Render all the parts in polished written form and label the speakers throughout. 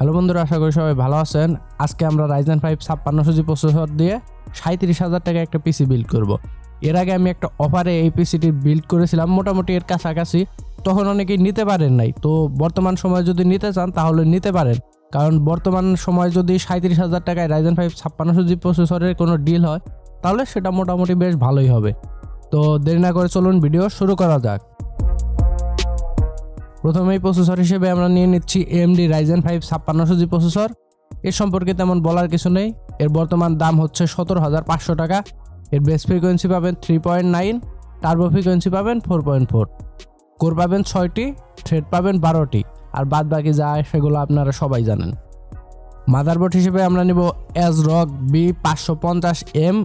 Speaker 1: Hello বন্ধুরা, আশা করি সবাই ভালো আছেন। আজকে আমরা Ryzen 5 5600 প্রসেসর দিয়ে 37,000 টাকা একটা পিসি বিল্ড করব। এর আগে আমি একটা অফারে এই পিসিটি বিল্ড করেছিলাম মোটামুটি এর কাছাকাছি, তখন অনেকেই নিতে পারেন নাই। তো বর্তমান সময়ে যদি নিতে চান তাহলে নিতে পারেন, কারণ বর্তমান সময় যদি 37,000 টাকায় Ryzen 5 5600 প্রসেসরের কোনো ডিল হয় তাহলে সেটা মোটামুটি বেশ ভালোই হবে। তো দেরি না করে চলুন ভিডিও শুরু করা যাক। প্রথমেই প্রসেসর হিসেবে আমরা নিয়ে নিচ্ছি AMD Ryzen 5 5600 প্রসেসর। এর সম্পর্কে তেমন বলার কিছু নেই। এর বর্তমান দাম হচ্ছে 17,500 টাকা। এর বেস ফ্রিকোয়েন্সি পাবেন 3.9, টার্বো ফ্রিকোয়েন্সি পাবেন 4.4, কোর পাবেন 6টি, থ্রেড পাবেন 12টি, আর বাদ বাকি যা সেগুলো আপনারা সবাই জানেন। মাদারবোর্ড হিসেবে আমরা নিব ASRock B550M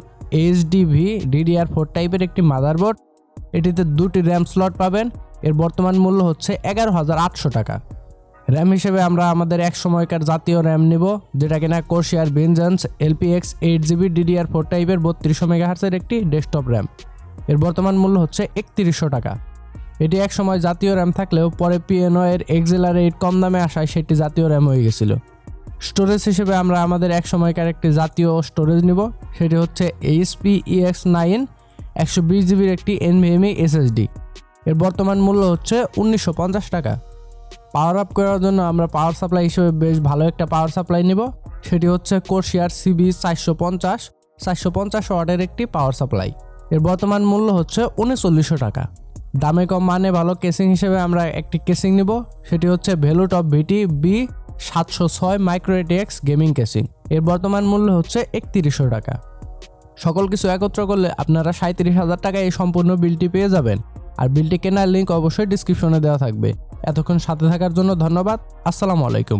Speaker 1: HDV DDR4 টাইপের একটি মাদারবোর্ড। এটিতে 2টি র্যাম স্লট পাবেন। এর বর্তমান মূল্য হচ্ছে 11,800 টাকা। র্যাম হিসেবে আমরা আমাদের এক সময়কার জাতীয় র্যাম নিব, যেটা কিনা Corsair Vengeance LPX 8GB DDR4 টাইপের 3200 MHz একটি ডেস্কটপ র্যাম। এর বর্তমান মূল্য হচ্ছে 3100 টাকা। এটি এক সময় জাতীয় র্যাম থাকলেও পরে পিএনও এর এক্সেলারেট কম দামে আসায় সেটি জাতীয় র্যাম হয়ে গেছিল। স্টোরেজ হিসেবে আমরা আমাদের এক সময়কার একটি জাতীয় স্টোরেজ নিব, সেটি হচ্ছে HP EX9 120GB একটি NVMe SSD। এর বর্তমান মূল্য হচ্ছে 1950 টাকা। পাওয়ার আপ করার জন্য আমরা পাওয়ার সাপ্লাই হিসেবে বেশ ভালো একটা পাওয়ার সাপ্লাই নিব, সেটি হচ্ছে Corsair CB 450 ওয়াটের একটি পাওয়ার সাপ্লাই। এর বর্তমান মূল্য হচ্ছে 3900 টাকা। দামে কম মানে ভালো কেসিং হিসেবে আমরা একটি কেসিং নিব, সেটি হচ্ছে Top VT B706 micro ATX gaming casing. এর বর্তমান মূল্য হচ্ছে 3100 টাকা। সকল কিছু একত্র করলে আপনারা 37,000 টাকায় এই সম্পূর্ণ বিলটি পেয়ে যাবেন। আর বিলটি কেনার লিঙ্ক অবশ্যই ডিসক্রিপশনে দেওয়া থাকবে। এতক্ষণ সাথে থাকার জন্য ধন্যবাদ। আসসালামু আলাইকুম।